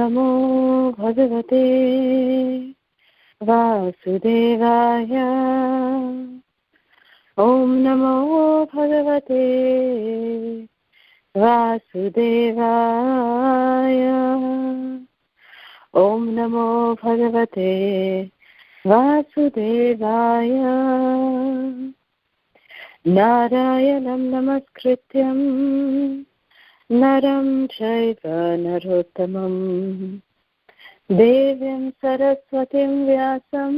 Namo Bhagavate Vasudevaya. Om Namo Bhagavate Vasudevaya. Om Namo Bhagavate Vasudevaya. Narayanam Namaskrityam Naram Chaiva Narottamam Devyam Saraswatim Vyasam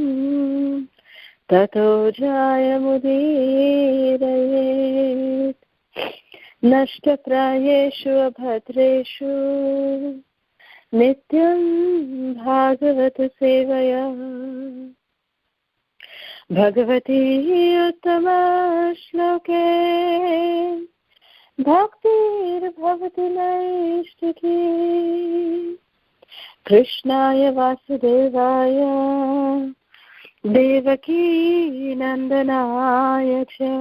Tato Jayamudiraye Nashtaprayeshu Abhadreshu Nityam Bhagavata Sevaya Bhagavati Uttama Shloke Bhaktir Bhavati Naishtaki Krishnaya Vasudevaya Devaki Nandanaya Cha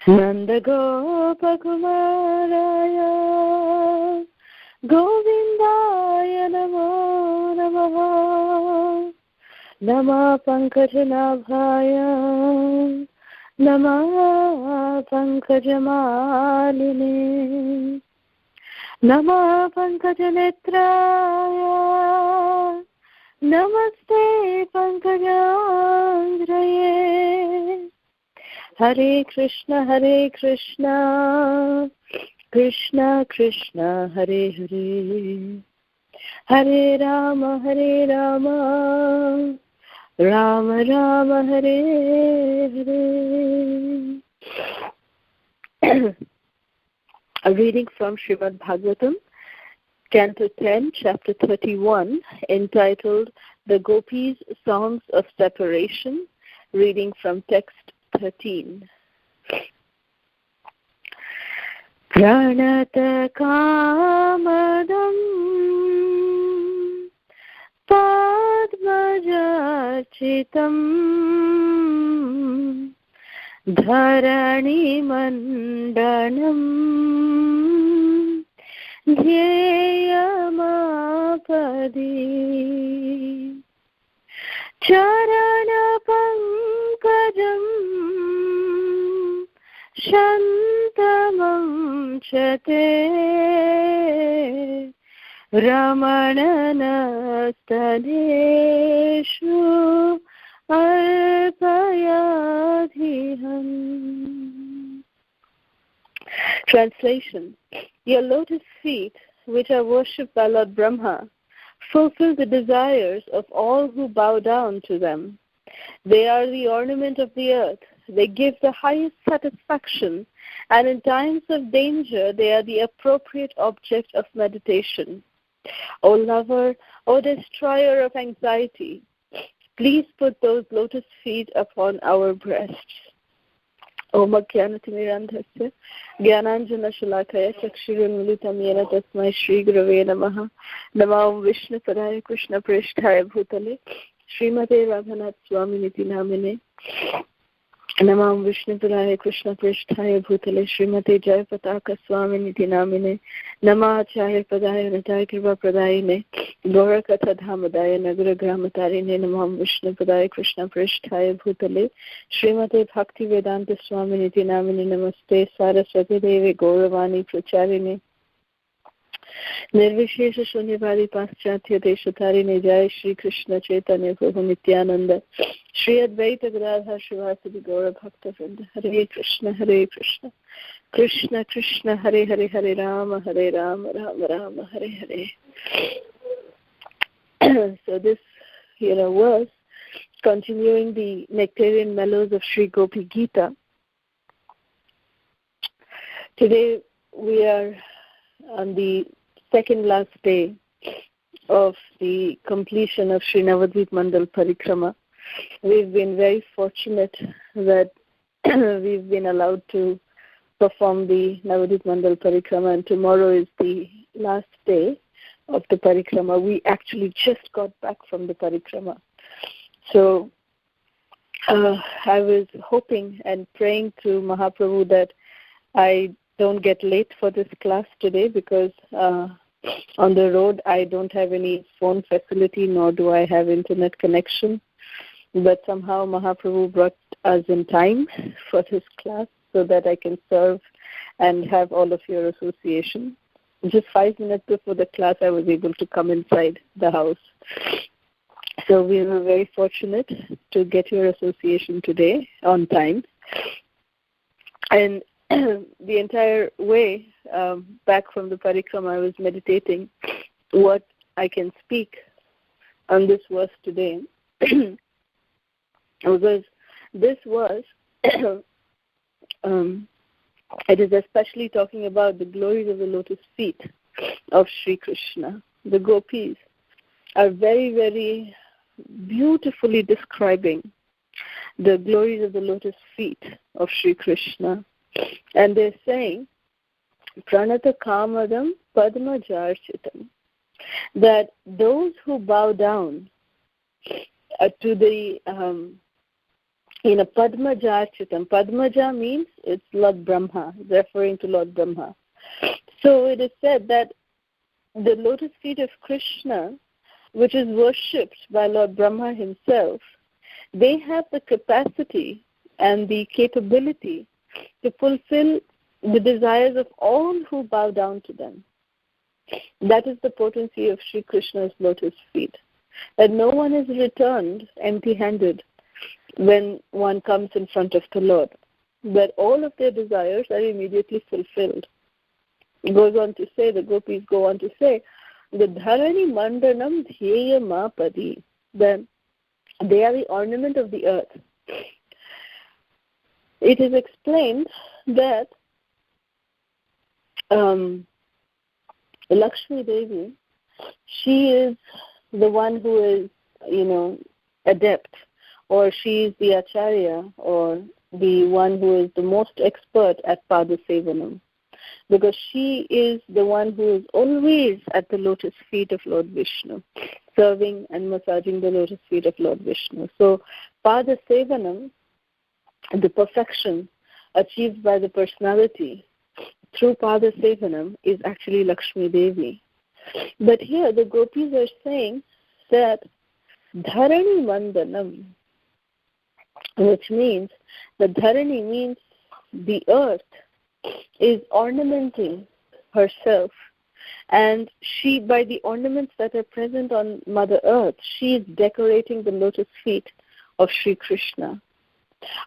Nanda Gopa Kumaraya Govindaya Namo Namaha Nama Pankajnabhaya Nama Pankajamalini Nama Pankajanetraya Namaste Pankajandraye Hare Krishna Krishna Krishna Hare Hare Hare Rama Rama Rama Hare Hare. A reading from Srimad Bhagavatam, Canto 10, Chapter 31, entitled The Gopis' Songs of Separation, reading from text 13. Pranata Kamadam Padmajachitam Dharani Mandanam Dhyayamapadi Charana Pankajam Shantamam Chate Ramananastaneshu Arpayadhiham. Translation. Your lotus feet, which are worshipped by Lord Brahma, fulfill the desires of all who bow down to them. They are the ornament of the earth. They give the highest satisfaction, and in times of danger, they are the appropriate object of meditation. O lover, O destroyer of anxiety, please put those lotus feet upon our breasts. Om Jnanatimirandhasya Jnananjana Shalakaya Chakshurunmilitam Yena Tasmai Shri Gurave Namaha Namah Vishnu Padaya Krishna Prishthaya Bhutale Srimate Radhanath Swami Niti Namine Namam Vishnu Padaya Krishna Prishthaya Bhutale Srimate Jaya Pataka Swami Niti Namine Namah Acharya Padaya Nataya Kripa Pradayine Gaura Katha Dhamadaya Nagara Gramatarine Namam Vishnu Padaya Krishna Prishthaya Bhutale Srimate Bhakti Vedanta Swami Niti Namine Namaste Saraswati Devi Gauravani Pracharine Nirvishesha Shunyavadi Paschatya Deshatarine Jai Shri Krishna Chaitanya Prabhu Nityananda Shri Advaita Gadadhar Shivasadi Gaura Bhakta Vrinda Hare Krishna Krishna Krishna Hare Hare Hare Rama Rama Rama Hare Hare. So this was continuing the Nectarian Mellows of Sri Gopi Gita. Today we are on the second last day of the completion of Sri Navadvip Mandal Parikrama. We've been very fortunate that we've been allowed to perform the Navadvip Mandal Parikrama, and tomorrow is the last day of the Parikrama. We actually just got back from the Parikrama. So I was hoping and praying to Mahaprabhu that I don't get late for this class today, because on the road. I don't have any phone facility, nor do I have internet connection. But somehow Mahaprabhu brought us in time for this class so that I can serve and have all of your association. Just 5 minutes before the class, I was able to come inside the house. So we were very fortunate to get your association today on time. And the entire way back from the parikrama, I was meditating what I can speak on this verse today. Because this verse, it is especially talking about the glories of the lotus feet of Sri Krishna. The gopis are very, very beautifully describing the glories of the lotus feet of Sri Krishna. And they're saying, Pranata Kamadam Padmajarchitam, that those who bow down to the Padmajarchitam. Padmaja means it's Lord Brahma, referring to Lord Brahma. So it is said that the lotus feet of Krishna, which is worshipped by Lord Brahma himself, they have the capacity and the capability to fulfill the desires of all who bow down to them. That is the potency of Sri Krishna's lotus feet, that no one is returned empty-handed when one comes in front of the Lord, that all of their desires are immediately fulfilled. It goes on to say, the gopis go on to say, the dharani mandanam dhyeya mapadi, that they are the ornament of the earth. It is explained that Lakshmi Devi, she is the one who is, adept, or she is the acharya, or the one who is the most expert at Pada Sevanam, because she is the one who is always at the lotus feet of Lord Vishnu, serving and massaging the lotus feet of Lord Vishnu. So Pada Sevanam, the perfection achieved by the personality through Pada Sevanam, is actually Lakshmi Devi. But here the gopis are saying that Dharani Mandanam, which means that Dharani means the earth, is ornamenting herself, and she, by the ornaments that are present on Mother Earth, she is decorating the lotus feet of Sri Krishna.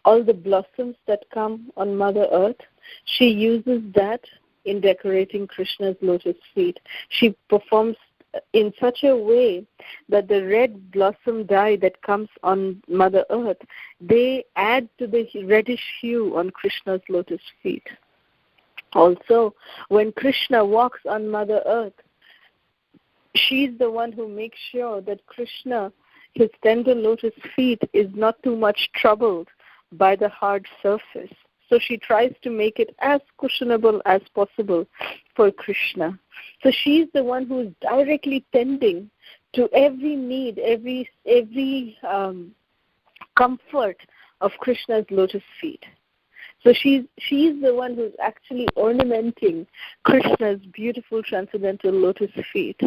All the blossoms that come on Mother Earth, she uses that in decorating Krishna's lotus feet. She performs in such a way that the red blossom dye that comes on Mother Earth, they add to the reddish hue on Krishna's lotus feet. Also, when Krishna walks on Mother Earth, she's the one who makes sure that Krishna, his tender lotus feet, is not too much troubled by the hard surface. So she tries to make it as cushionable as possible for Krishna. So she's the one who is directly tending to every need, every comfort of Krishna's lotus feet. So she's the one who's actually ornamenting Krishna's beautiful transcendental lotus feet.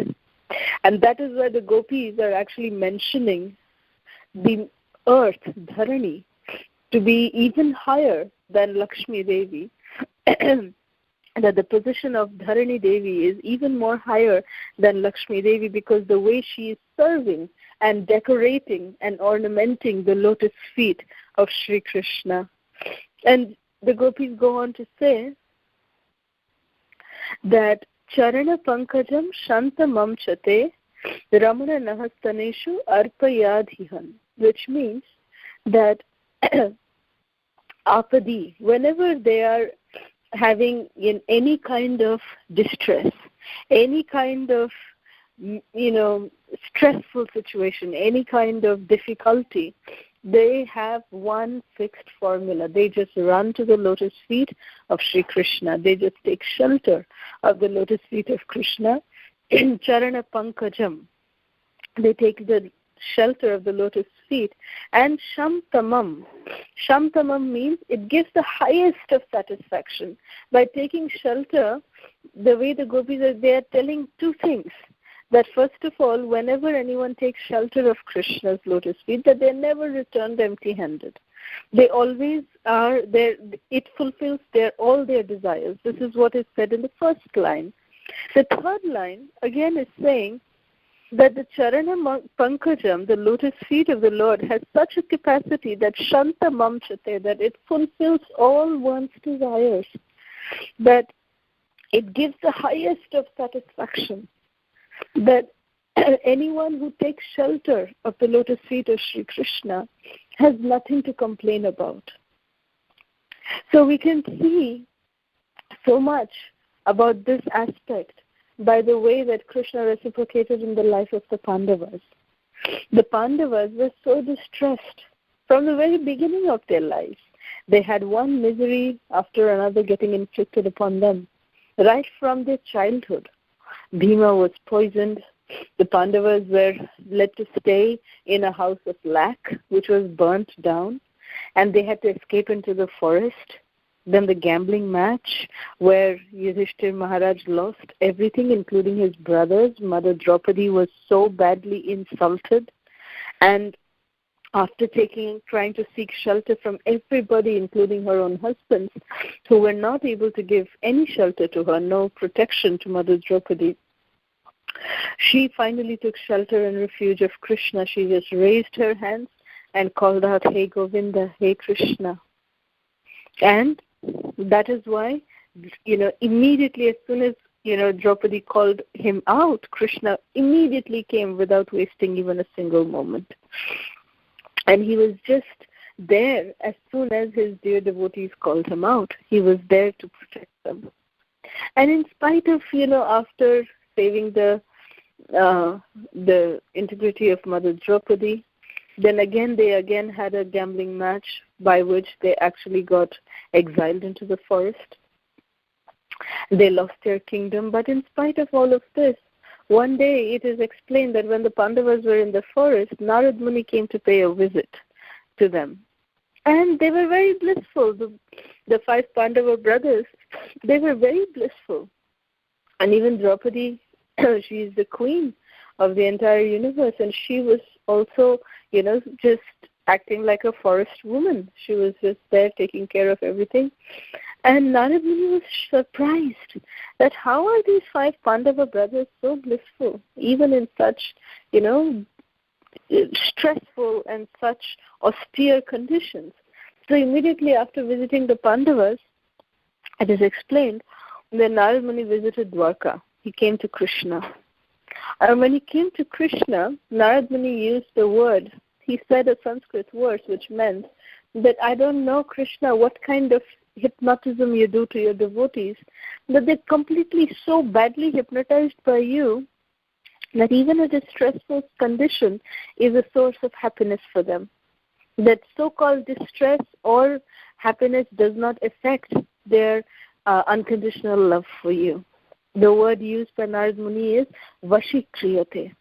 And that is why the gopis are actually mentioning the earth, Dharani, to be even higher than Lakshmi Devi, that the position of Dharani Devi is even more higher than Lakshmi Devi, because the way she is serving and decorating and ornamenting the lotus feet of Sri Krishna. And the gopis go on to say that Charana Pankajam Shanta Mamchate Ramana Nahastaneshu Arpayadhihan, which means that apadi, whenever they are having in any kind of distress, any kind of stressful situation, any kind of difficulty, they have one fixed formula. They just run to the lotus feet of Sri Krishna. They just take shelter of the lotus feet of Krishna in Charana Pankajam. They take the shelter of the lotus feet. And Shamtamam. Shamtamam means it gives the highest of satisfaction. By taking shelter, the way the gopis are, they are telling two things. That first of all, whenever anyone takes shelter of Krishna's lotus feet, that they never returned empty-handed. They always are there. It fulfills all their desires. This is what is said in the first line. The third line, again, is saying that the Charana Pankajam, the lotus feet of the Lord, has such a capacity that Shanta Mamchate, that it fulfills all one's desires, that it gives the highest of satisfaction, that anyone who takes shelter of the lotus feet of Sri Krishna has nothing to complain about. So we can see so much about this aspect by the way that Krishna reciprocated in the life of the Pandavas. The Pandavas were so distressed from the very beginning of their lives. They had one misery after another getting inflicted upon them, right from their childhood. Bhima was poisoned. The Pandavas were led to stay in a house of lac, which was burnt down, and they had to escape into the forest. Then the gambling match, where Yudhishthir Maharaj lost everything, including his brothers. Mother Draupadi was so badly insulted, and after trying to seek shelter from everybody, including her own husbands, who were not able to give any shelter to her, no protection to Mother Draupadi, she finally took shelter and refuge of Krishna. She just raised her hands and called out, "Hey Govinda, hey Krishna." And that is why, immediately as soon as, Draupadi called him out, Krishna immediately came without wasting even a single moment. And he was just there as soon as his dear devotees called him out. He was there to protect them. And in spite of, after saving the integrity of Mother Draupadi, then they had a gambling match by which they actually got exiled into the forest. They lost their kingdom, but in spite of all of this, one day it is explained that when the Pandavas were in the forest, Narad Muni came to pay a visit to them. And they were very blissful. The 5 Pandava brothers, they were very blissful. And even Draupadi, she is the queen of the entire universe, and she was also, just acting like a forest woman. She was just there taking care of everything. And Narad Muni was surprised that how are these 5 Pandava brothers so blissful, even in such, stressful and such austere conditions. So immediately after visiting the Pandavas, it is explained that Narad Muni visited Dwarka. He came to Krishna. And when he came to Krishna, Narad Muni used the word, he said a Sanskrit word which meant that, I don't know, Krishna, what kind of hypnotism you do to your devotees, that they're completely so badly hypnotized by you that even a distressful condition is a source of happiness for them. That so-called distress or happiness does not affect their unconditional love for you. The word used by Narad Muni is Vashikriyate.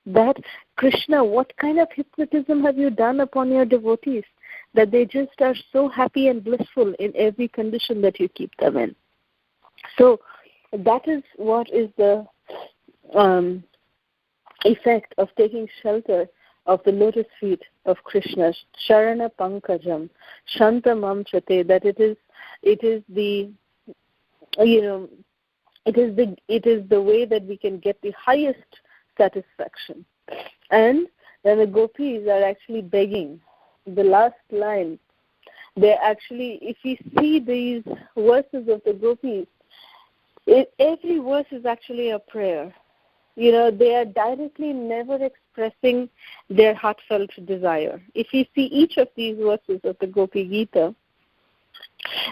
That, Krishna, what kind of hypnotism have you done upon your devotees that they just are so happy and blissful in every condition that you keep them in? So that is what is the effect of taking shelter of the lotus feet of Krishna, Sharana Pankajam, Shanta Mamchate, that it is the way that we can get the highest satisfaction. And then the gopis are actually begging. The last line, they actually, if you see these verses of the gopis, every verse is actually a prayer. They are directly never expressing their heartfelt desire. If you see each of these verses of the Gopi Gita,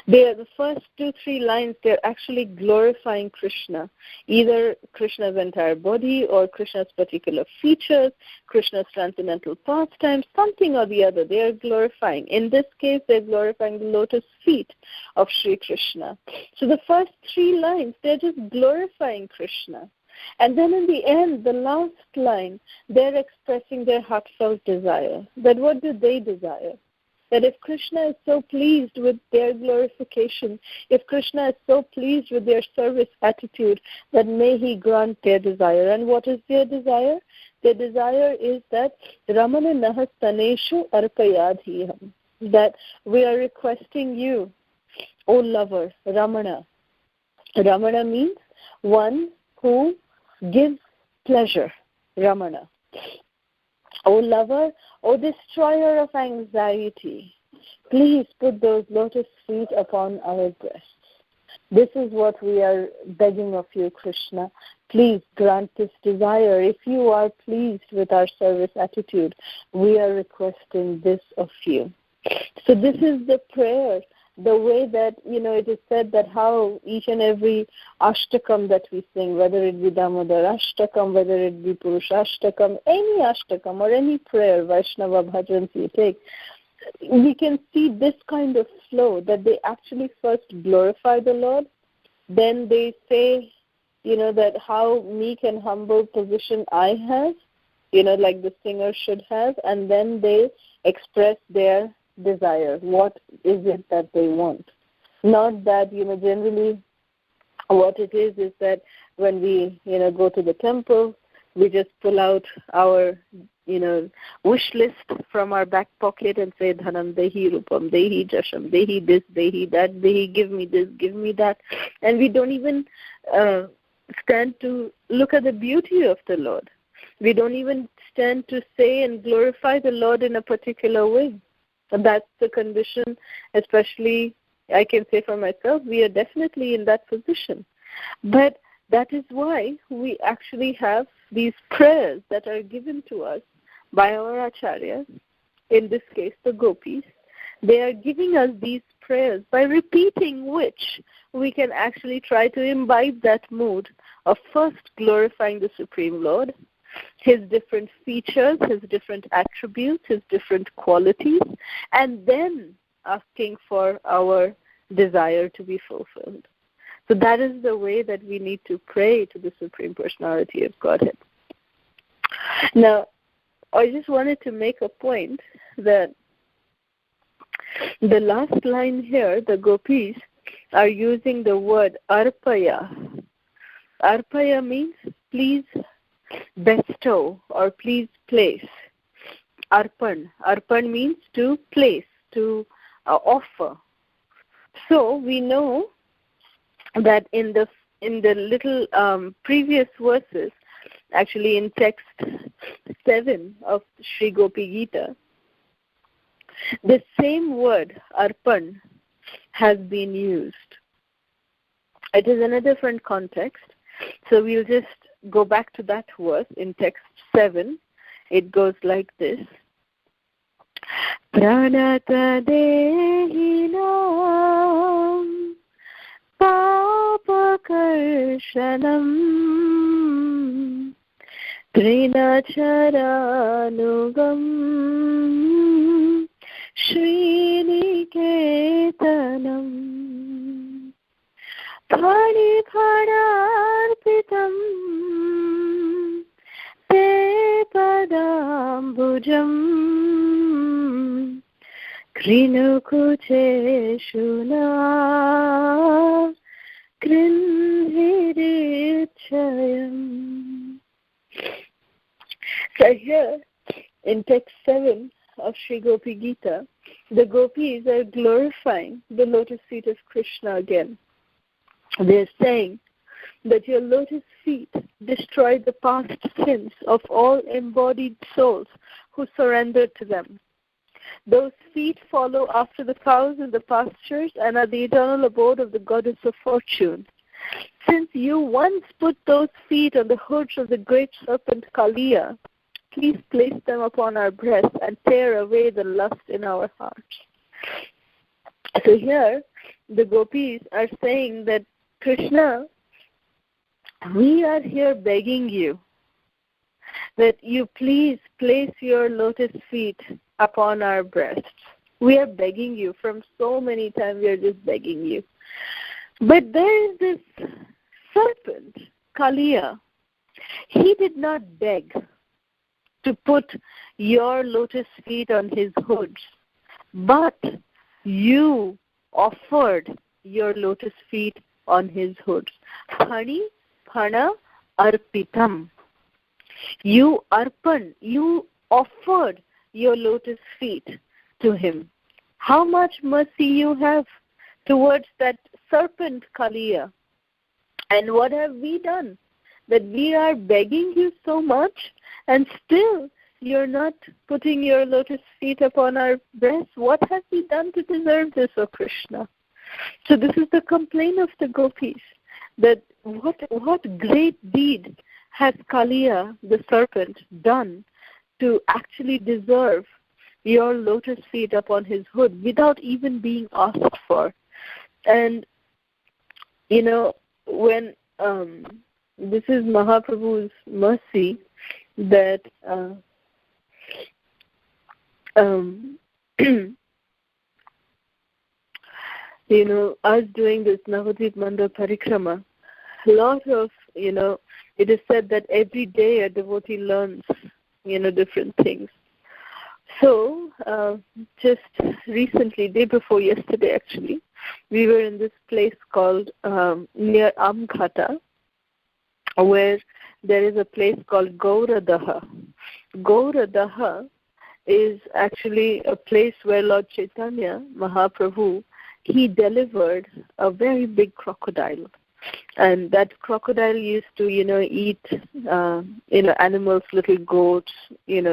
they are the first 2-3 lines, they're actually glorifying Krishna, either Krishna's entire body or Krishna's particular features, Krishna's transcendental pastimes, something or the other. They are glorifying. In this case, they're glorifying the lotus feet of Sri Krishna. So the first 3 lines, they're just glorifying Krishna. And then in the end, the last line, they're expressing their heartfelt desire. That what do they desire? That if Krishna is so pleased with their glorification, if Krishna is so pleased with their service attitude, that may he grant their desire. And what is their desire? Their desire is that Ramana Nahastaneshu Arpayadhiham, that we are requesting you, O lover, Ramana. Ramana means one who gives pleasure, Ramana. O lover, O destroyer of anxiety, please put those lotus feet upon our breasts. This is what we are begging of you, Krishna. Please grant this desire. If you are pleased with our service attitude, we are requesting this of you. So this is the prayer, the way that, it is said that how each and every ashtakam that we sing, whether it be Damodar Ashtakam, whether it be Purusha Ashtakam, any ashtakam or any prayer, Vaishnava bhajans you take, we can see this kind of flow, that they actually first glorify the Lord, then they say, that how meek and humble position I have, like the singer should have, and then they express their desire. What is it that they want? Not that, generally what it is that when we, go to the temple, we just pull out our, wish list from our back pocket and say, Dhanam Dehi, Rupam Dehi, Jasham Dehi, this Dehi, that Dehi, give me this, give me that. And we don't even stand to look at the beauty of the Lord. We don't even stand to say and glorify the Lord in a particular way. And that's the condition, especially I can say for myself, we are definitely in that position. But that is why we actually have these prayers that are given to us by our acharyas, in this case the gopis. They are giving us these prayers, by repeating which we can actually try to imbibe that mood of first glorifying the Supreme Lord, His different features, His different attributes, His different qualities, and then asking for our desire to be fulfilled. So that is the way that we need to pray to the Supreme Personality of Godhead. Now, I just wanted to make a point that the last line here, the gopis are using the word arpaya. Arpaya means please bestow or please place. Arpan. Arpan means to place, to offer. So we know that in the little previous verses, actually in text 7 of Sri Gopi Gita, the same word, arpan, has been used. It is in a different context. So we'll just go back to that verse in text 7. It goes like this. Pranata dehinam papakarshanam trinacharanugam Sriniketanam Phani Phanarpitam Te Padambujam Krinukucheshuna Krinhirichayam. So here in text 7 of Sri Gopi Gita, the gopis are glorifying the lotus feet of Krishna again. They're saying that your lotus feet destroy the past sins of all embodied souls who surrendered to them. Those feet follow after the cows in the pastures and are the eternal abode of the goddess of fortune. Since you once put those feet on the hoods of the great serpent Kaliya, please place them upon our breasts and tear away the lust in our hearts. So here, the gopis are saying that, Krishna, we are here begging you that you please place your lotus feet upon our breasts. We are begging you. From so many times we are just begging you. But there is this serpent, Kaliya, He did not beg to put your lotus feet on his hoods, but you offered your lotus feet on his hoods. Phani phana arpitam. You offered your lotus feet to him. How much mercy you have towards that serpent Kaliya. And what have we done? That we are begging you so much, and still you're not putting your lotus feet upon our breasts. What have we done to deserve this, O Krishna? So this is the complaint of the gopis, that what great deed has Kaliya, the serpent, done to actually deserve your lotus feet upon his hood without even being asked for. And, when this is Mahaprabhu's mercy that us doing this Navadvip Mandal Parikrama, a lot of, it is said that every day a devotee learns, different things. So, just recently, day before yesterday actually, we were in this place called near Amghata, where there is a place called Gauradaha. Gauradaha is actually a place where Lord Chaitanya Mahaprabhu, he delivered a very big crocodile. And that crocodile used to, eat, animals, little goats,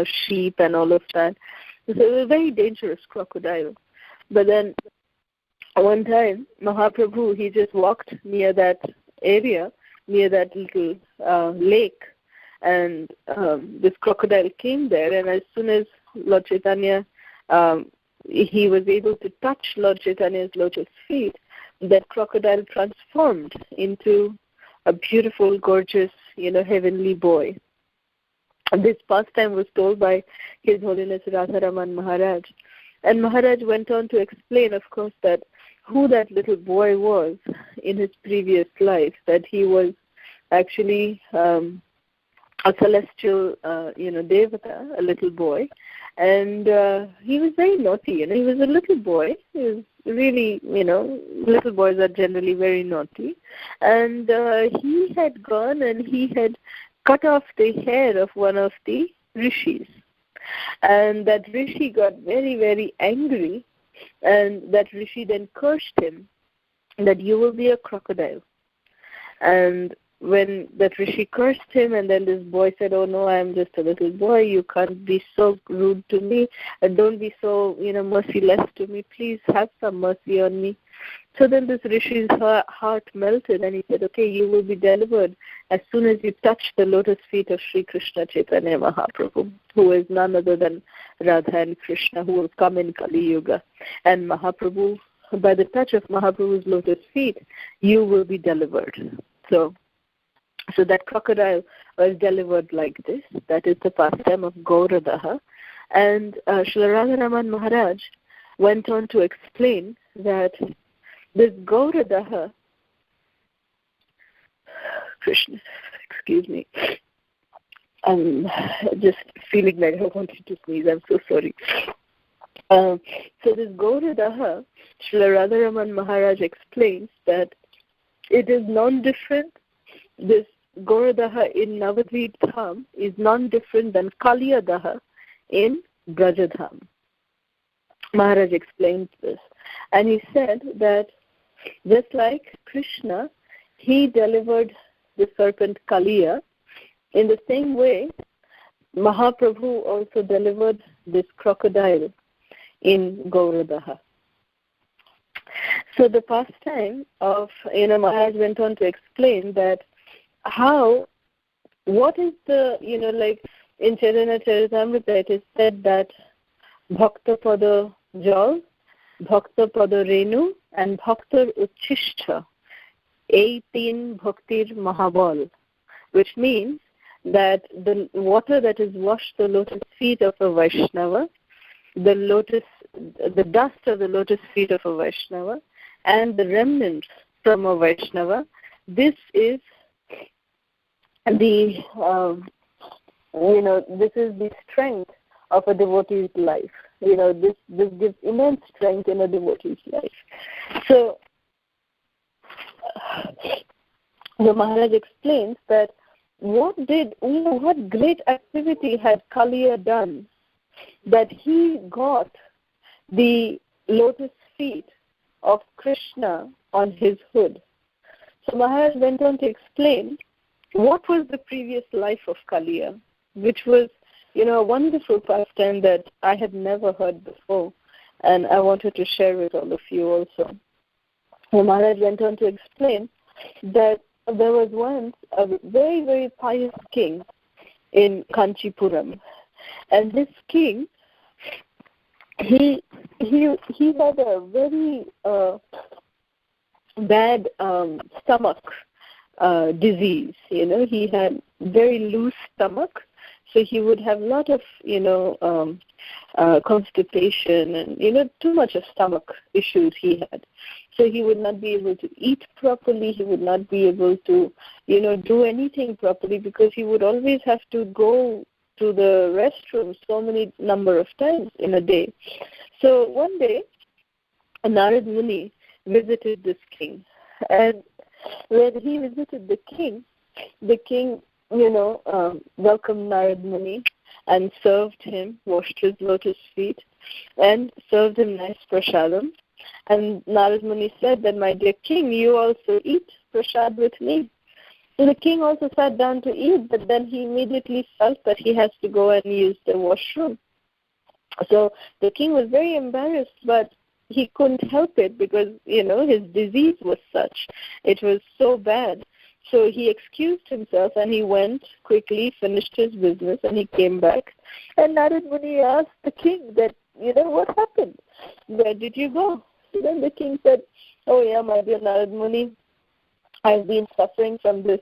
sheep and all of that. So it was a very dangerous crocodile. But then one time, Mahaprabhu, he just walked near that area, near that little lake, and this crocodile came there. And as soon as Lord Chaitanya, he was able to touch Lord Chaitanya's lotus feet, that crocodile transformed into a beautiful, gorgeous, heavenly boy. This pastime was told by His Holiness Radharaman Maharaj. And Maharaj went on to explain, of course, that who that little boy was in his previous life, that he was actually a celestial, Devata, a little boy. And he was very naughty, he was a little boy. He was really, little boys are generally very naughty. And he had gone and he had cut off the hair of one of the rishis. And that rishi got very, very angry. And that rishi then cursed him that you will be a crocodile. And when that rishi cursed him, and then this boy said, oh no, I am just a little boy, you can't be so rude to me, and don't be so, merciless to me, please have some mercy on me. So then this rishi's heart melted, and he said, okay, you will be delivered as soon as you touch the lotus feet of Sri Krishna Chaitanya Mahaprabhu, who is none other than Radha and Krishna, who will come in Kali Yuga. And Mahaprabhu, by the touch of Mahaprabhu's lotus feet, you will be delivered. So that crocodile was delivered like this. That is the pastime of Gauradaha. And Srila Radharaman Maharaj went on to explain that this Gauradaha, Krishna, excuse me, I'm just feeling like I wanted to sneeze. I'm so sorry. So this Gauradaha, Srila Radharaman Maharaj explains that it is non-different. This Gauradaha in Navadvip Dham is non-different than Kaliyadaha in Brajadham. Maharaj explained this. And he said that just like Krishna, he delivered the serpent Kaliya, in the same way, Mahaprabhu also delivered this crocodile in Gauradaha. So the pastime of, Maharaj went on to explain that what is the, like in Chaitanya Charitamrita, it is said that Bhakta Pada Jal, Bhakta Pada Renu, and Bhakta Uchishta, 18 Bhaktir Mahabal, which means that the water that is washed the lotus feet of a Vaishnava, the dust of the lotus feet of a Vaishnava, and the remnants from a Vaishnava, this is this is the strength of a devotee's life. This gives immense strength in a devotee's life. So the Maharaj explains that what great activity had Kaliya done that he got the lotus feet of Krishna on his hood. So Maharaj went on to explain what was the previous life of Kaliya, which was, a wonderful pastime that I had never heard before, and I wanted to share with all of you also. So Maharaj went on to explain that there was once a very, very pious king in Kanchipuram, and this king, he had a very bad stomach disease. He had very loose stomach, so he would have a lot of constipation and too much of stomach issues he had. So he would not be able to eat properly. He would not be able to do anything properly, because he would always have to go to the restroom so many number of times in a day. So one day, Narad Muni visited this king, and when he visited the king welcomed Narad Muni and served him, washed his lotus feet, and served him nice prasadam. And Narad Muni said that, my dear king, you also eat prasad with me. So the king also sat down to eat, but then he immediately felt that he has to go and use the washroom. So the king was very embarrassed, but he couldn't help it because, his disease was such. It was so bad. So he excused himself and he went quickly, finished his business, and he came back. And Narad Muni asked the king that, what happened? Where did you go? So then the king said, oh yeah, my dear Narad Muni, I've been suffering from this,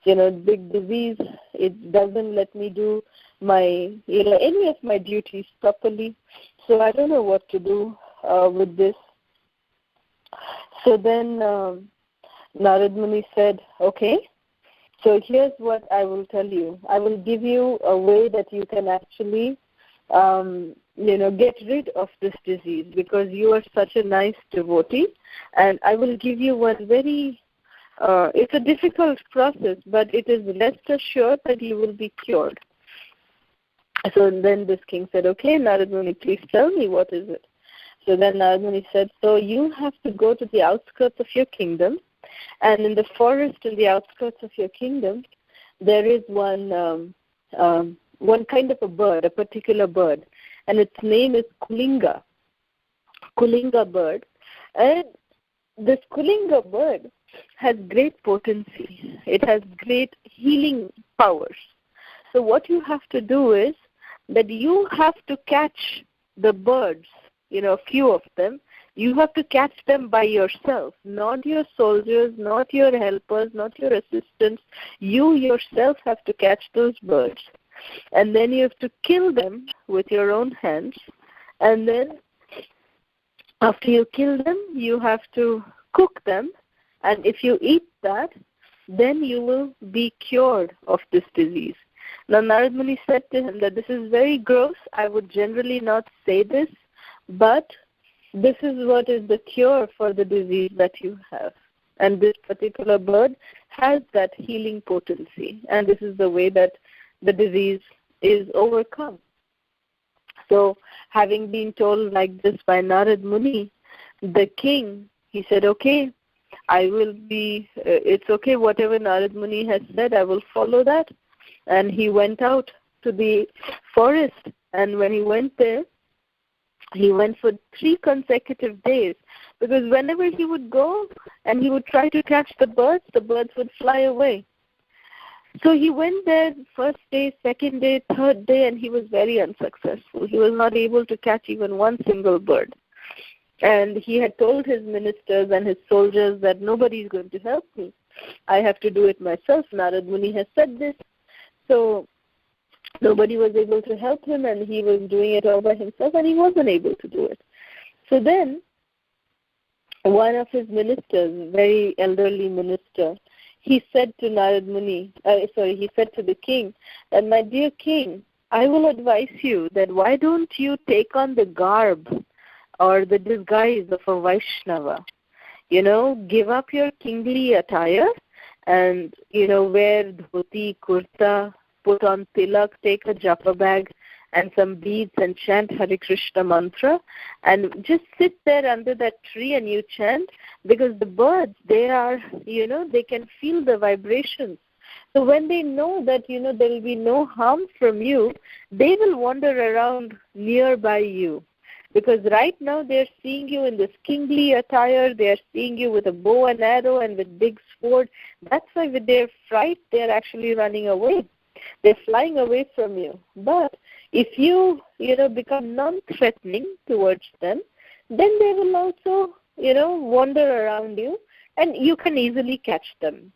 big disease. It doesn't let me do my, any of my duties properly. So I don't know what to do with this. So then Narad Muni said, okay, so here's what I will tell you. I will give you a way that you can actually, get rid of this disease, because you are such a nice devotee. And I will give you one very, it's a difficult process, but it is rest assured that you will be cured. So then this king said, okay, Narad Muni, please tell me, what is it? So then Narad Muni said, so you have to go to the outskirts of your kingdom, and in the forest in the outskirts of your kingdom, there is one kind of a bird, a particular bird, and its name is Kulinga bird. And this Kulinga bird has great potency. It has great healing powers. So what you have to do is that you have to catch the birds, a few of them. You have to catch them by yourself, not your soldiers, not your helpers, not your assistants. You yourself have to catch those birds. And then you have to kill them with your own hands. And then after you kill them, you have to cook them. And if you eat that, then you will be cured of this disease. Now Narad Muni said to him that this is very gross. I would generally not say this, but this is what is the cure for the disease that you have. And this particular bird has that healing potency. And this is the way that the disease is overcome. So having been told like this by Narad Muni, the king, he said, okay, I will be, it's okay, whatever Narad Muni has said, I will follow that. And he went out to the forest. And when he went there, he went for 3 consecutive days, because whenever he would go and he would try to catch the birds would fly away. So he went there first day, second day, third day, and he was very unsuccessful. He was not able to catch even one single bird. And he had told his ministers and his soldiers that nobody is going to help me. I have to do it myself. Narad Muni has said this. So nobody was able to help him, and he was doing it all by himself, and he wasn't able to do it. So then one of his ministers, very elderly minister, he said to Narad Muni, he said to the king, that my dear king, I will advise you that why don't you take on the garb or the disguise of a Vaishnava? Give up your kingly attire and, wear dhoti, kurta, put on tilak, take a japa bag and some beads and chant Hare Krishna mantra and just sit there under that tree and you chant, because the birds, they are, they can feel the vibrations. So when they know that, there will be no harm from you, they will wander around nearby you. Because right now they're seeing you in this kingly attire, they're seeing you with a bow and arrow and with big sword. That's why with their fright, they're actually running away. They're flying away from you. But if you, become non-threatening towards them, then they will also, wander around you and you can easily catch them.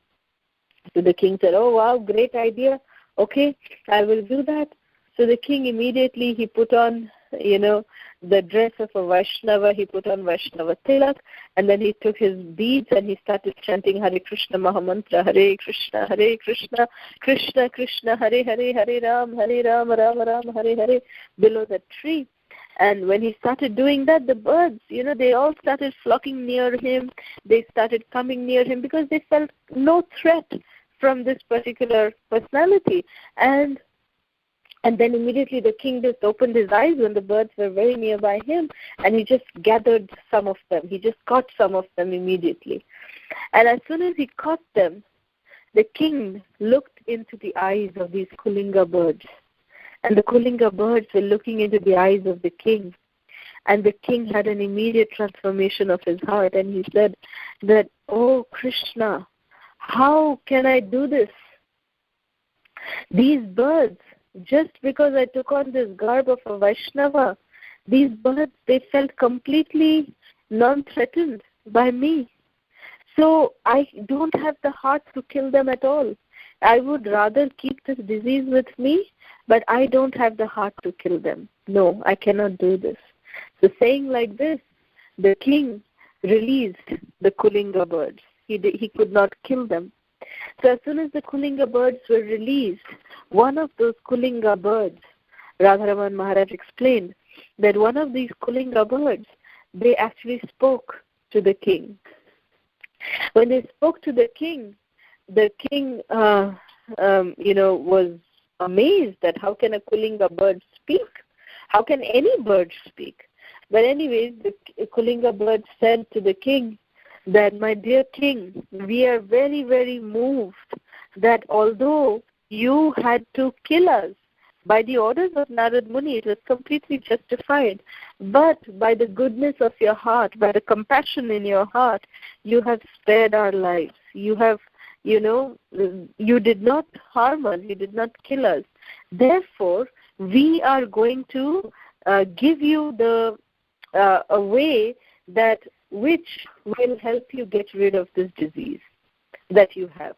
So the king said, oh, wow, great idea. Okay, I will do that. So the king immediately, he put on, the dress of a Vaishnava, he put on Vaishnava tilak, and then he took his beads and he started chanting Hare Krishna Mahamantra, Hare Krishna, Krishna Krishna, Hare Hare, Hare Ram, Ram Ram, Hare Hare, below the tree. And when he started doing that, the birds, they all started flocking near him. They started coming near him because they felt no threat from this particular personality. And then immediately the king just opened his eyes when the birds were very nearby him, and he just gathered some of them. He just caught some of them immediately. And as soon as he caught them, the king looked into the eyes of these Kulinga birds. And the Kulinga birds were looking into the eyes of the king. And the king had an immediate transformation of his heart, and he said that, oh Krishna, how can I do this? These birds, just because I took on this garb of a Vaishnava, these birds, they felt completely non-threatened by me. So I don't have the heart to kill them at all. I would rather keep this disease with me, but I don't have the heart to kill them. No, I cannot do this. So saying like this, the king released the Kulinga birds. He could not kill them. So as soon as the Kulinga birds were released, one of those Kulinga birds, Radharaman Maharaj explained that one of these Kulinga birds, they actually spoke to the king. When they spoke to the king was amazed that how can a Kulinga bird speak? How can any bird speak? But anyways, the Kulinga bird said to the king that, my dear king, we are very, very moved that although you had to kill us by the orders of Narad Muni, it was completely justified. But by the goodness of your heart, by the compassion in your heart, you have spared our lives. You have, you did not harm us. You did not kill us. Therefore, we are going to give you a way that which will help you get rid of this disease that you have.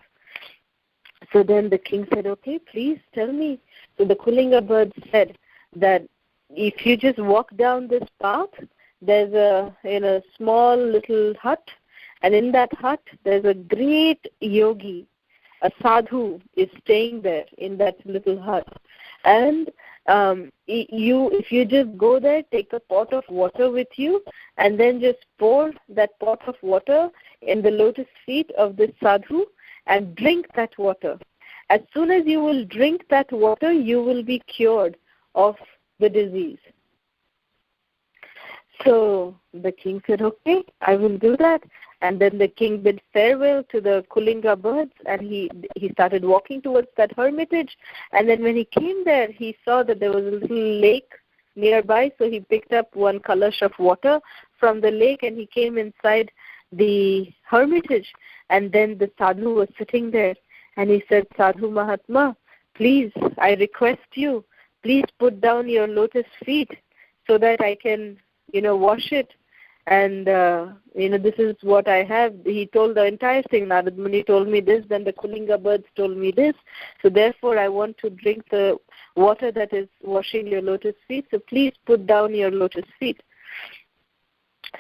So then the king said, okay, please tell me. So the Kulinga bird said that if you just walk down this path, there's a small little hut, and in that hut there's a great yogi, a sadhu is staying there in that little hut. And if you just go there, take a pot of water with you, and then just pour that pot of water in the lotus feet of this sadhu and drink that water. As soon as you will drink that water, you will be cured of the disease. So the king said, okay, I will do that. And then the king bid farewell to the Kulinga birds, and he started walking towards that hermitage. And then when he came there, he saw that there was a little lake nearby, so he picked up one kalash of water from the lake, and he came inside the hermitage. And then the sadhu was sitting there, and he said, Sadhu Mahatma, please, I request you, please put down your lotus feet so that I can, wash it. And, this is what I have. He told the entire thing. Narad Muni told me this, then the Kulinga birds told me this. So therefore, I want to drink the water that is washing your lotus feet. So please put down your lotus feet.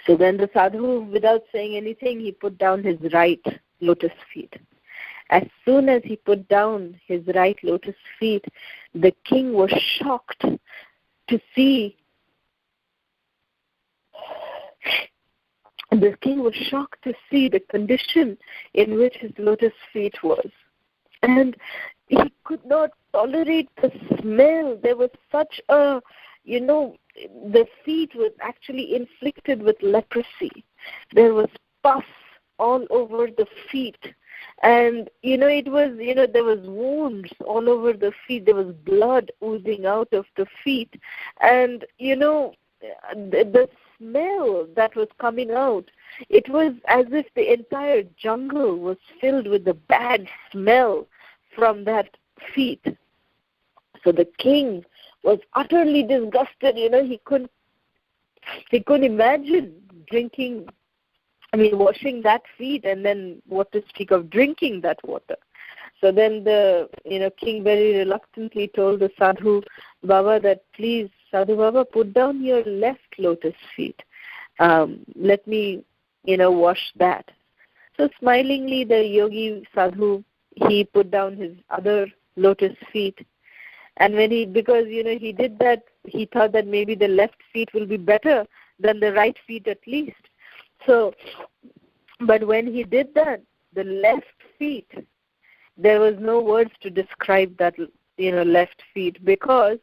So then the sadhu, without saying anything, he put down his right lotus feet. As soon as he put down his right lotus feet, the king was shocked to see the condition in which his lotus feet was. And he could not tolerate the smell. There was such a, the feet was actually inflicted with leprosy. There was pus all over the feet. And, it was, there was wounds all over the feet. There was blood oozing out of the feet. And, the smell that was coming out, it was as if the entire jungle was filled with the bad smell from that feet. So the king was utterly disgusted. He couldn't imagine washing that feet, and then what to speak of drinking that water. So then the king very reluctantly told the Sadhu Baba that, please, Sadhu Baba, put down your left lotus feet. Let me, wash that. So smilingly, the yogi Sadhu, he put down his other lotus feet. And because he did that, he thought that maybe the left feet will be better than the right feet at least. So, but when he did that, the left feet, there was no words to describe that, left feet, because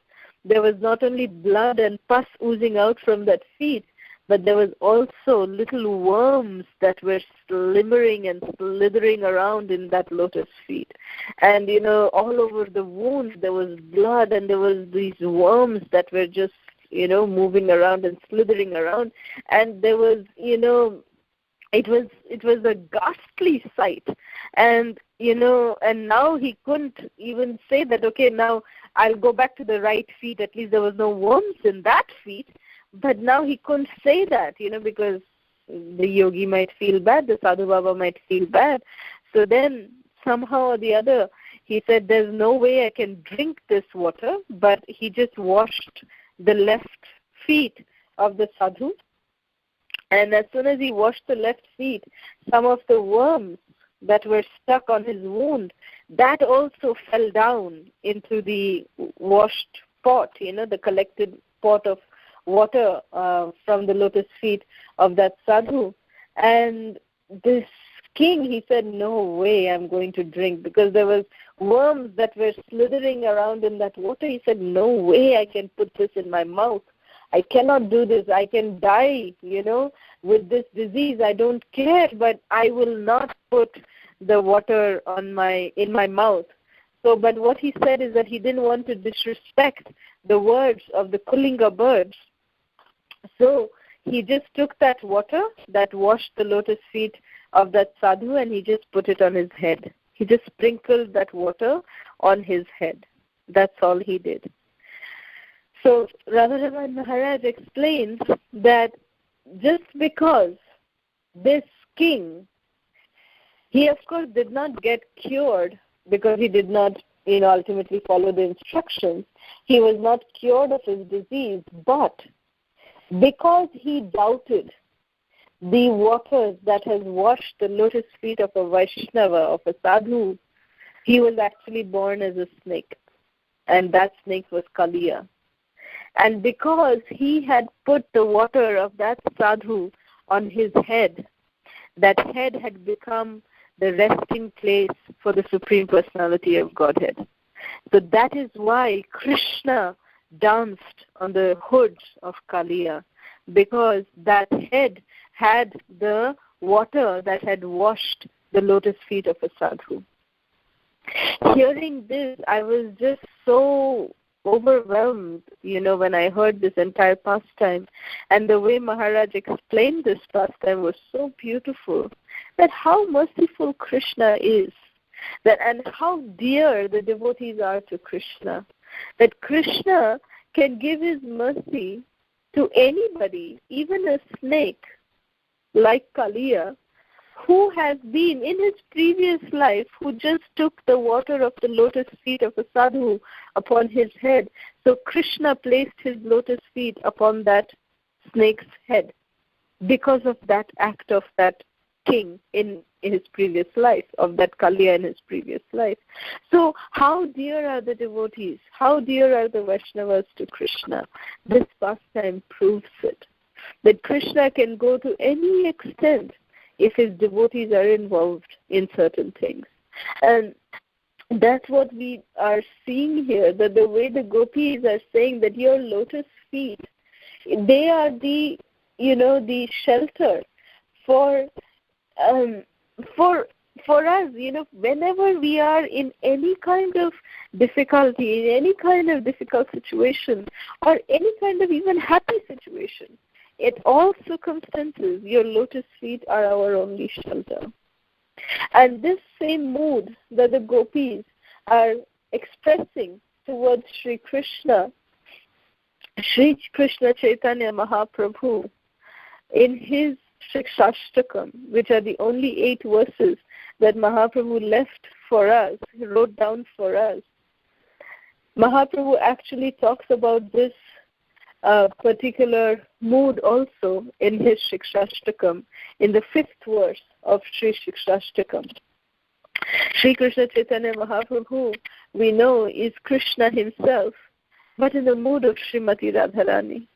there was not only blood and pus oozing out from that feet, but there was also little worms that were slimmering and slithering around in that lotus feet. And, all over the wounds there was blood, and there was these worms that were just, moving around and slithering around. And there was, it was a ghastly sight. And, and now he couldn't even say that, okay, now I'll go back to the right feet. At least there was no worms in that feet. But now he couldn't say that, because the yogi might feel bad, the Sadhu Baba might feel bad. So then somehow or the other, he said, there's no way I can drink this water, but he just washed the left feet of the Sadhu. And as soon as he washed the left feet, some of the worms that were stuck on his wound, that also fell down into the washed pot, the collected pot of water from the lotus feet of that Sadhu. And this king, he said, no way I'm going to drink, because there was worms that were slithering around in that water. He said, no way I can put this in my mouth. I cannot do this. I can die, with this disease. I don't care, but I will not put the water in my mouth. So, but what he said is that he didn't want to disrespect the words of the Kulinga birds. So he just took that water that washed the lotus feet of that Sadhu, and he just put it on his head. He just sprinkled that water on his head. That's all he did. So Radharama Maharaj explains that just because this king, he of course did not get cured because he did not, ultimately follow the instructions. He was not cured of his disease, but because he doubted the waters that has washed the lotus feet of a Vaishnava, of a Sadhu, he was actually born as a snake. And that snake was Kaliya. And because he had put the water of that Sadhu on his head, that head had become the resting place for the Supreme Personality of Godhead. So that is why Krishna danced on the hoods of Kaliya, because that head had the water that had washed the lotus feet of a Sadhu. Hearing this, I was just so overwhelmed, when I heard this entire pastime. And the way Maharaj explained this pastime was so beautiful, that how merciful Krishna is, and how dear the devotees are to Krishna, that Krishna can give his mercy to anybody, even a snake like Kaliya, who has been in his previous life, who just took the water of the lotus feet of a Sadhu upon his head. So Krishna placed his lotus feet upon that snake's head because of that act of that king in his previous life, of that Kalya in his previous life. So how dear are the devotees? How dear are the Vaishnavas to Krishna? This pastime proves it. That Krishna can go to any extent if his devotees are involved in certain things. And that's what we are seeing here, that the way the gopis are saying that your lotus feet, they are the, the shelter for us, whenever we are in any kind of difficulty, in any kind of difficult situation, or any kind of even happy situation, in all circumstances, your lotus feet are our only shelter. And this same mood that the gopis are expressing towards Sri Krishna Chaitanya Mahaprabhu, in his Shikshashtakam, which are the only 8 verses that Mahaprabhu left for us, he wrote down for us, Mahaprabhu actually talks about this particular mood also in his Shikshashtakam, in the 5th verse of Sri Shikshashtakam. Sri Krishna Chaitanya Mahaprabhu, we know, is Krishna himself, but in the mood of Srimati Radharani.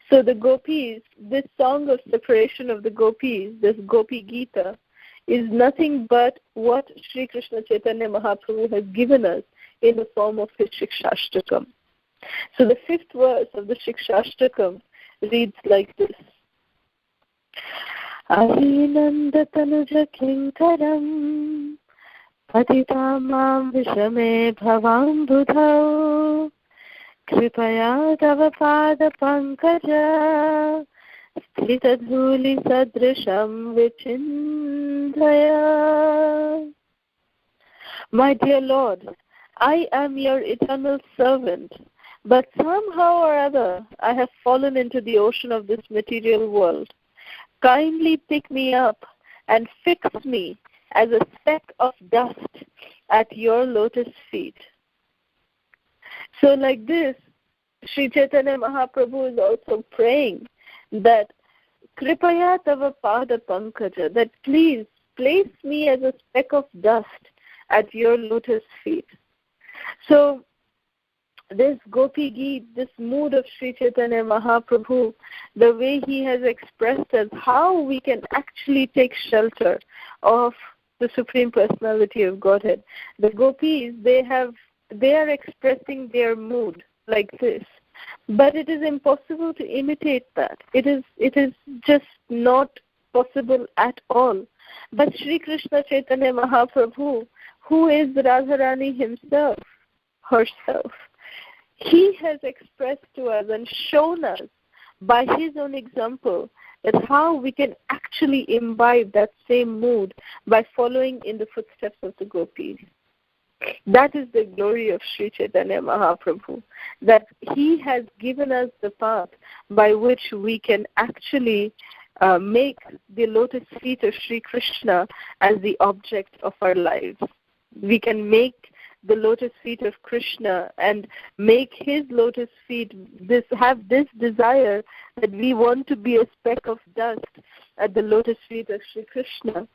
So the gopis, this song of separation of the gopis, this Gopi Gita, is nothing but what Sri Krishna Chaitanya Mahaprabhu has given us in the form of his Shikshashtakam. So the 5th verse of the Shikshashtakam reads like this. Ahinanda tanuja kinkaram patitamam vishame bhavam budhau kripaya tava pada pankaja stritadhuli sadrisham vichindaya. My dear Lord, I am your eternal servant, but somehow or other I have fallen into the ocean of this material world. Kindly pick me up and fix me as a speck of dust at your lotus feet. So like this, Sri Chaitanya Mahaprabhu is also praying that Kripaya Tava Pada Pankaja, that please place me as a speck of dust at your lotus feet. So this Gopi Gita, this mood of Sri Chaitanya Mahaprabhu, the way he has expressed us, how we can actually take shelter of the Supreme Personality of Godhead. The gopis, they are expressing their mood like this, but it is impossible to imitate that. It is just not possible at all. But Sri Krishna Chaitanya Mahaprabhu, who is Radharani herself, he has expressed to us and shown us by his own example that how we can actually imbibe that same mood by following in the footsteps of the gopis. That is the glory of Sri Chaitanya Mahaprabhu, that he has given us the path by which we can actually make the lotus feet of Sri Krishna as the object of our lives. We can make the lotus feet of Krishna and make his lotus feet have this desire that we want to be a speck of dust at the lotus feet of Sri Krishna.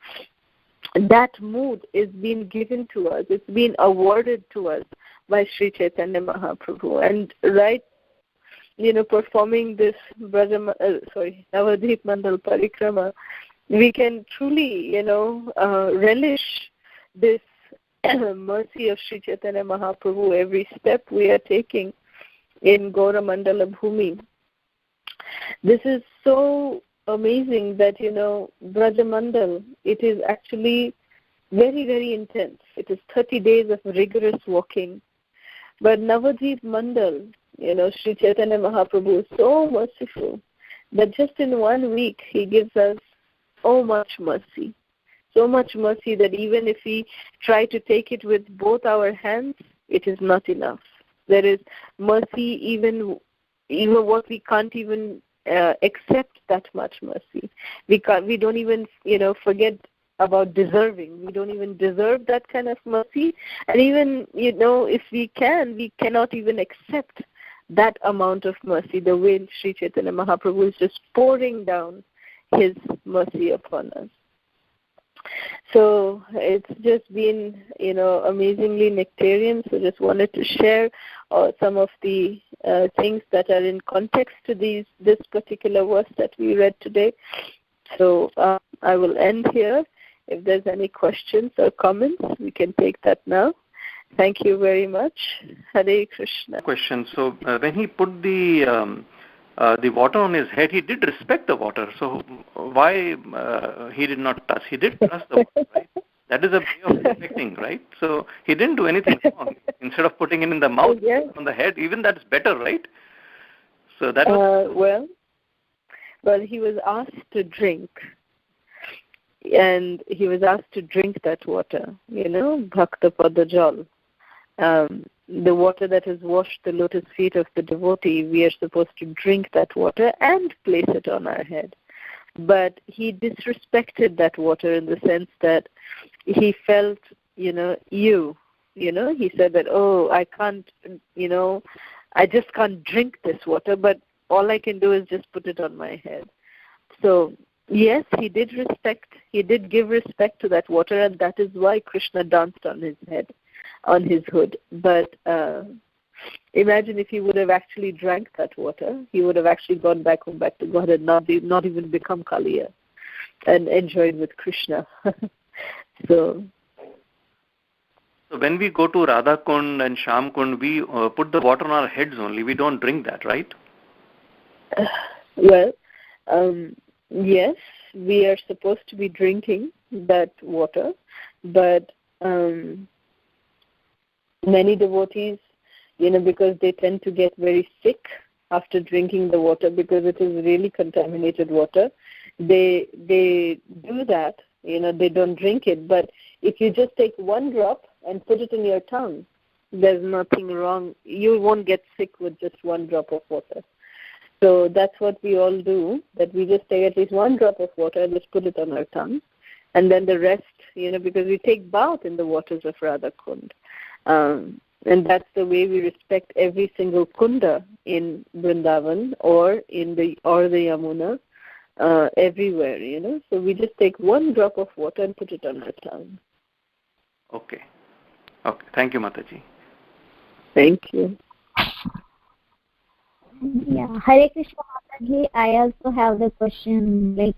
That mood is being given to us. It's been awarded to us by Sri Chaitanya Mahaprabhu. And performing this Navadvip Mandal Parikrama, we can truly, relish this mercy of Sri Chaitanya Mahaprabhu every step we are taking in Gaura Mandala Bhumi. This is so amazing that, Braja Mandal, it is actually very, very intense. It is 30 days of rigorous walking. But Navadvip Mandal, Sri Chaitanya Mahaprabhu is so merciful that just in 1 week he gives us so much mercy. So much mercy that even if we try to take it with both our hands, it is not enough. There is mercy even what we can't even accept that much mercy. We don't even forget about deserving. We don't even deserve that kind of mercy. And even if we cannot even accept that amount of mercy. The way Sri Chaitanya Mahaprabhu is just pouring down his mercy upon us. So it's just been, amazingly nectarian. So just wanted to share some of the things that are in context to this particular verse that we read today. So I will end here. If there's any questions or comments, we can take that now. Thank you very much. Hare Krishna. Question. So when he put the water on his head, he did respect the water. So why he did not touch? He did touch the water, right? That is a way of respecting, right? So he didn't do anything wrong. Instead of putting it in the mouth, on the head, even that's better, right? So that was... Well, he was asked to drink. And he was asked to drink that water, Bhakta Pada Jal. The water that has washed the lotus feet of the devotee, we are supposed to drink that water and place it on our head. But he disrespected that water in the sense that he felt, he said that, I can't, I just can't drink this water, but all I can do is just put it on my head. So, yes, he did give respect to that water, and that is why Krishna danced on his head, on his hood. But imagine if he would have actually drank that water, he would have actually gone back home, back to God, and not even become Kaliya and enjoyed with Krishna. So when we go to Radha Kund and Sham Kund, we put the water on our heads only. We don't drink that, right? Well, yes, we are supposed to be drinking that water, but many devotees, because they tend to get very sick after drinking the water because it is really contaminated water, they do that, they don't drink it. But if you just take one drop and put it in your tongue, there's nothing wrong. You won't get sick with just one drop of water. So that's what we all do, that we just take at least one drop of water and just put it on our tongue. And then the rest, because we take bath in the waters of Radha Kund. And that's the way we respect every single kunda in Vrindavan or the Yamuna, everywhere, So we just take one drop of water and put it on our tongue. Okay. Thank you, Mataji. Thank you. Yeah, Hare Krishna Mataji, I also have the question, like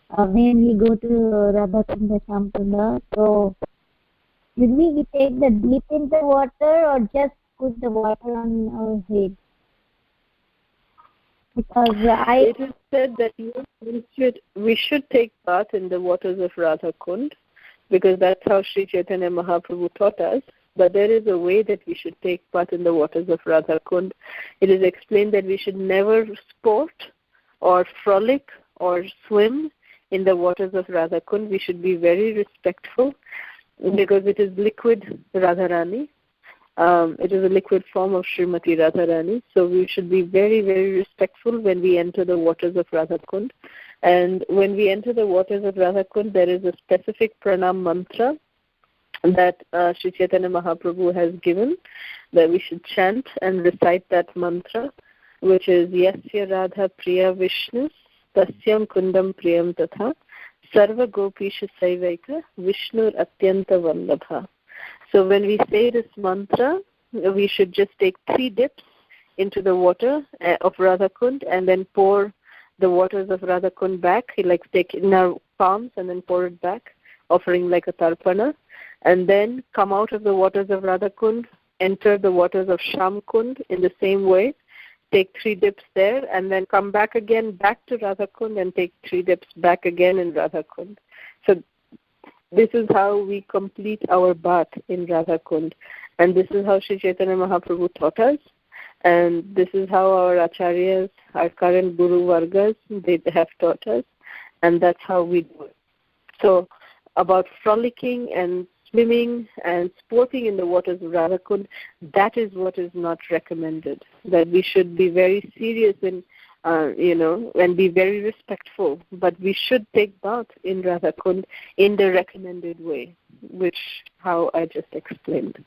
when we go to Radha Kunda, Shampunda, so should we take the dip in the water or just put the water on our head? Because it is said that we should take bath in the waters of Radha Kund, because that's how Sri Chaitanya Mahaprabhu taught us. But there is a way that we should take part in the waters of Radha Kund. It is explained that we should never sport or frolic or swim in the waters of Radha Kund. We should be very respectful because it is liquid Radharani. It is a liquid form of Srimati Radharani. So we should be very, very respectful when we enter the waters of Radha Kund. And when we enter the waters of Radha Kund, there is a specific pranam mantra that Sri Chaitanya Mahaprabhu has given, that we should chant and recite that mantra, which is Yasya Radha Priya Vishnus Tasyam Kundam Priyam Tatha Sarva Gopisha Saivaika Vishnur Atyanta Vallabha. So when we say this mantra, we should just take 3 dips into the water of Radha Kund and then pour the waters of Radha Kund back, like take in our palms and then pour it back, offering like a tarpana. And then come out of the waters of Radha Kund, enter the waters of Sham Kund in the same way, take 3 dips there, and then come back again, back to Radha Kund and take 3 dips back again in Radha Kund. So this is how we complete our bath in Radha Kund. And this is how Sri Chaitanya Mahaprabhu taught us. And this is how our acharyas, our current Guru Vargas, they have taught us. And that's how we do it. So about frolicking and swimming and sporting in the waters of Radha Kund, that is what is not recommended. That we should be very serious and be very respectful. But we should take bath in Radha Kund in the recommended way, which how I just explained.